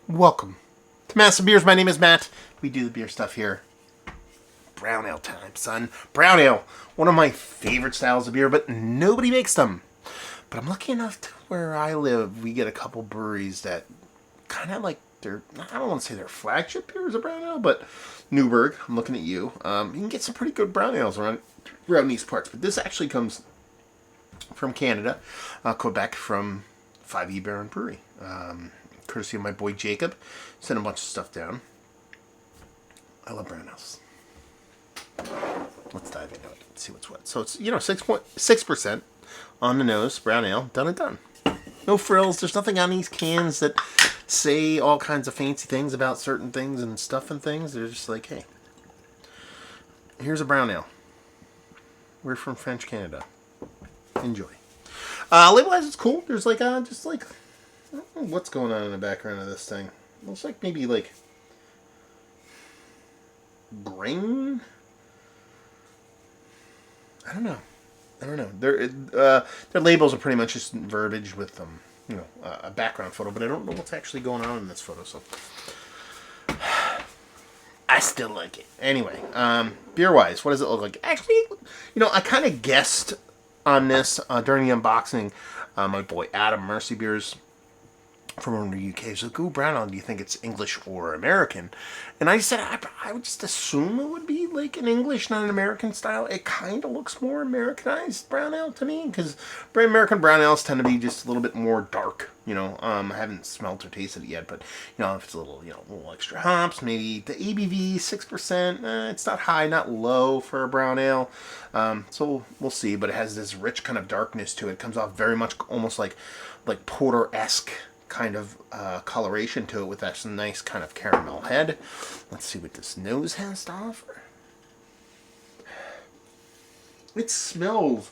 Welcome to Massive Beers. My name is Matt. We do the beer stuff here. Brown ale time, son. Brown ale. One of my favorite styles of beer, but nobody makes them. But I'm lucky enough to where I live, we get a couple breweries that kind of like their, I don't want to say their flagship beer is a brown ale, but Newburgh, I'm looking at you. You can get some pretty good brown ales around these parts. But this actually comes from Canada, Quebec, from 5E Baron Brewery. Courtesy of my boy Jacob. Sent a bunch of stuff down. I love brown ales. Let's dive into it. See what's what. So it's 6.6% on the nose. Brown ale. Done and done. No frills. There's nothing on these cans that say all kinds of fancy things about certain things and stuff and things. They're just like, hey, here's a brown ale. We're from French Canada. Enjoy. Label-wise, it's cool. There's like just like, I don't know what's going on in the background of this thing. Looks like maybe like grain. I don't know. Their labels are pretty much just verbiage with a background photo, but I don't know what's actually going on in this photo. So I still like it. Anyway, beer wise, what does it look like? Actually, I kind of guessed on this during the unboxing. My boy Adam, Mercy Beers from the UK, he's like, "Ooh, brown ale, do you think it's English or American?" And I said, I would just assume it would be like an English, not an American style. It kind of looks more Americanized brown ale to me, because American brown ales tend to be just a little bit more dark. I haven't smelled or tasted it yet, but if it's a little extra hops, maybe the ABV 6%. It's not high, not low for a brown ale. So we'll see. But it has this rich kind of darkness to it. It comes off very much almost like porter-esque kind of coloration to it, with that nice kind of caramel head. Let's see what this nose has to offer. It smells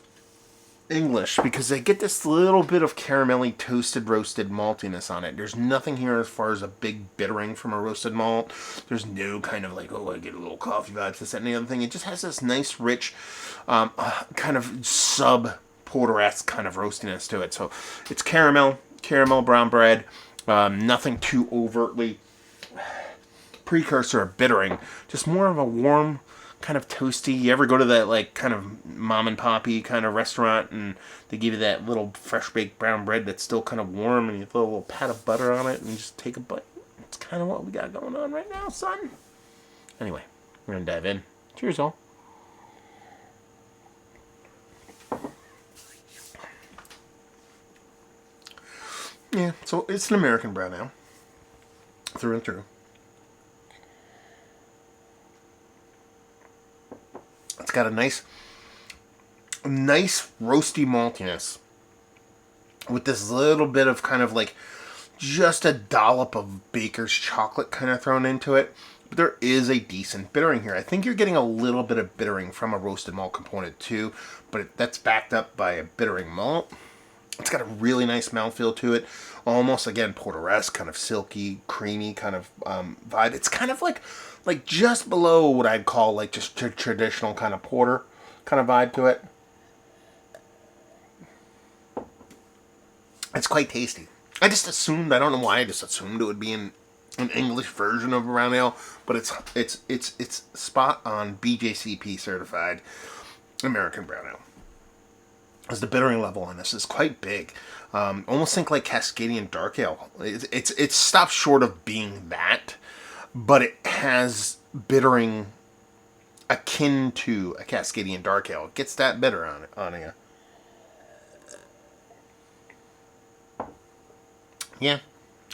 English because I get this little bit of caramelly, toasted, roasted maltiness on it. There's nothing here as far as a big bittering from a roasted malt. There's no kind of like, I get a little coffee vibes, this, that, and the other thing. It just has this nice, rich, kind of sub-porter-esque kind of roastiness to it. So it's caramel, brown bread, nothing too overtly precursor of bittering, just more of a warm, kind of toasty. You ever go to that like kind of mom and poppy kind of restaurant and they give you that little fresh baked brown bread that's still kind of warm and you throw a little pat of butter on it and you just take a bite? It's kind of what we got going on right now, son. Anyway, we're gonna dive in. Cheers, all. Yeah, so it's an American brown ale, through and through. It's got a nice roasty maltiness with this little bit of kind of like just a dollop of baker's chocolate kind of thrown into it. But there is a decent bittering here. I think you're getting a little bit of bittering from a roasted malt component too, but that's backed up by a bittering malt. It's got a really nice mouthfeel to it. Almost, again, porter-esque, kind of silky, creamy kind of vibe. It's kind of like just below what I'd call like just traditional kind of porter kind of vibe to it. It's quite tasty. I don't know why, I just assumed it would be an English version of brown ale, but it's spot on BJCP certified American brown ale. As the bittering level on this is quite big. Almost think like Cascadian Dark Ale. It's stopped short of being that, but it has bittering akin to a Cascadian Dark Ale. It gets that bitter on you. Yeah,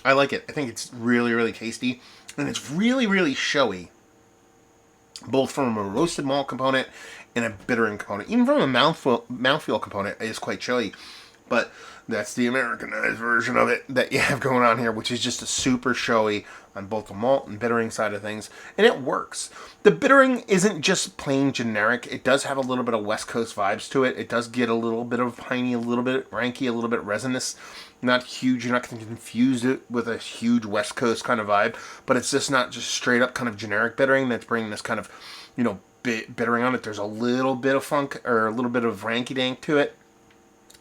I like it. I think it's really, really tasty, and it's really, really showy, both from a roasted malt component and a bittering component. Even from a mouthfeel component, it is quite showy. But that's the Americanized version of it that you have going on here, which is just a super showy on both the malt and bittering side of things. And it works. The bittering isn't just plain generic. It does have a little bit of West Coast vibes to it. It does get a little bit of piney, a little bit ranky, a little bit resinous. Not huge. You're not going to confuse it with a huge West Coast kind of vibe. But it's just not just straight up kind of generic bittering that's bringing this kind of, bittering on it. There's a little bit of funk or a little bit of ranky dank to it.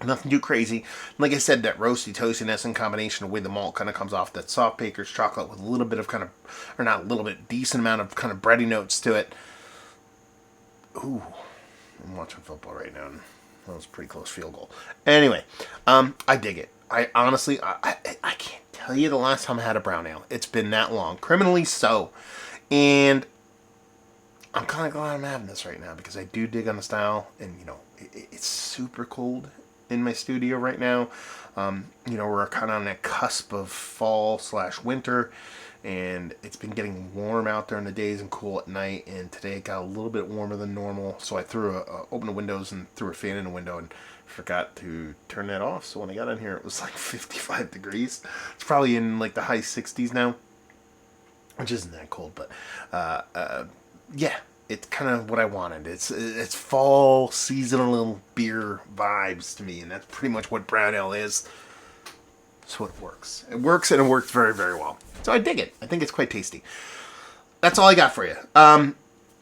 Nothing too crazy. Like I said, that roasty toastiness in combination with the malt kind of comes off that soft baker's chocolate with a little bit of kind of, or not a little bit, decent amount of kind of bready notes to it. Ooh, I'm watching football right now. That was a pretty close field goal. Anyway, I dig it. I honestly, I can't tell you the last time I had a brown ale. It's been that long. Criminally so. And I'm kind of glad I'm having this right now because I do dig on the style. And, it's super cold in my studio right now. We're kind of on that cusp of fall/winter. And it's been getting warm out there in the days and cool at night. And today it got a little bit warmer than normal. So I opened the windows and threw a fan in the window and forgot to turn that off. So when I got in here, it was like 55 degrees. It's probably in like the high 60s now, which isn't that cold. But yeah, it's kind of what I wanted. It's fall seasonal beer vibes to me. And that's pretty much what brown ale is. So it works. It works, and it works very, very well. So I dig it. I think it's quite tasty. That's all I got for you.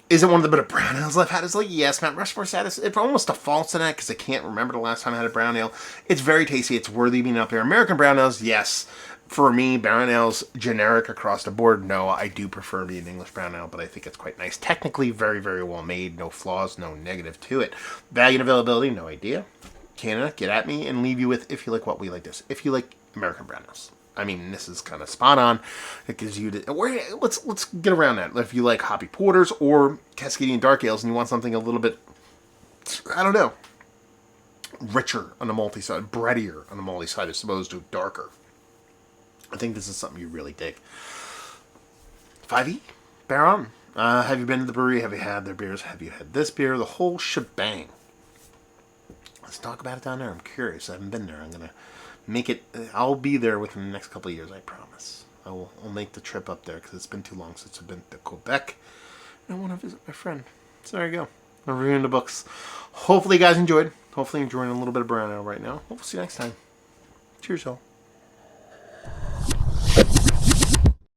Is it one of the better brown ales I've had? It's like, yes, Mount Rushmore status. It's almost defaults in that because I can't remember the last time I had a brown ale. It's very tasty. It's worthy of being up there. American brown ales, yes. For me, brown ales, generic across the board, no. I do prefer being English brown ale, but I think it's quite nice. Technically, very, very well made. No flaws, no negative to it. Value and availability, no idea. Canada, get at me and leave you with if you like what we like this. If you like American brown ales. I mean, this is kind of spot on. It gives you let's get around that. If you like hoppy porters or Cascadian dark ales and you want something a little bit, I don't know, richer on the malty side, breadier on the malty side as opposed to darker, I think this is something you really dig. 5E, bear on. Have you been to the brewery? Have you had their beers? Have you had this beer? The whole shebang. Let's talk about it down there. I'm curious. I haven't been there. I'm gonna make it. I'll be there within the next couple of years. I promise. I'll make the trip up there because it's been too long since I've been to Quebec. And I want to visit my friend. So there you go. I'm reviewing the books. Hopefully you guys enjoyed. Hopefully you're enjoying a little bit of brown ale right now. We'll see you next time. Cheers, y'all.